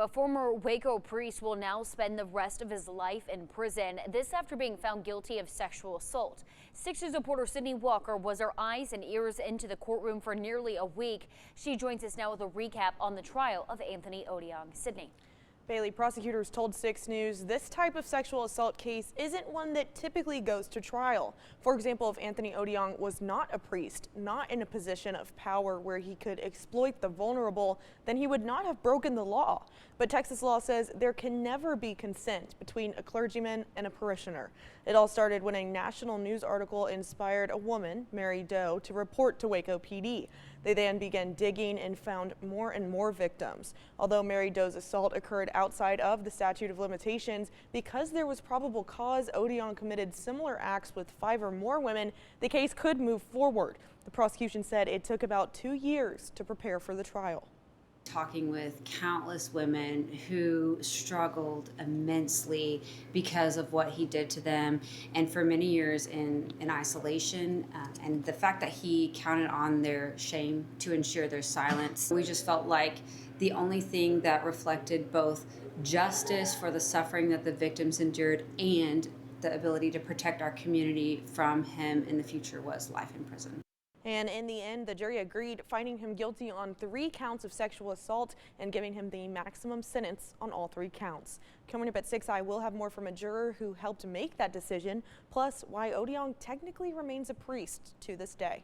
A former Waco priest will now spend the rest of his life in prison. This after being found guilty of sexual assault. 6 News reporter Sydney Walker was her eyes and ears into the courtroom for nearly a week. She joins us now with a recap on the trial of Anthony Odiong. Sydney. Bailey, prosecutors told 6 News this type of sexual assault case isn't one that typically goes to trial. For example, if Anthony Odiong was not a priest, not in a position of power where he could exploit the vulnerable, then he would not have broken the law. But Texas law says there can never be consent between a clergyman and a parishioner. It all started when a national news article inspired a woman, Mary Doe, to report to Waco PD. They then began digging and found more and more victims. Although Mary Doe's assault occurred outside of the statute of limitations, because there was probable cause Odiong committed similar acts with 5 or more women, the case could move forward. The prosecution said it took about 2 years to prepare for the trial. Talking with countless women who struggled immensely because of what he did to them, and for many years in isolation, and the fact that he counted on their shame to ensure their silence. We just felt like the only thing that reflected both justice for the suffering that the victims endured and the ability to protect our community from him in the future was life in prison. And in the end, the jury agreed, finding him guilty on 3 counts of sexual assault and giving him the maximum sentence on all 3 counts. Coming up at 6, I will have more from a juror who helped make that decision, plus why Odiong technically remains a priest to this day.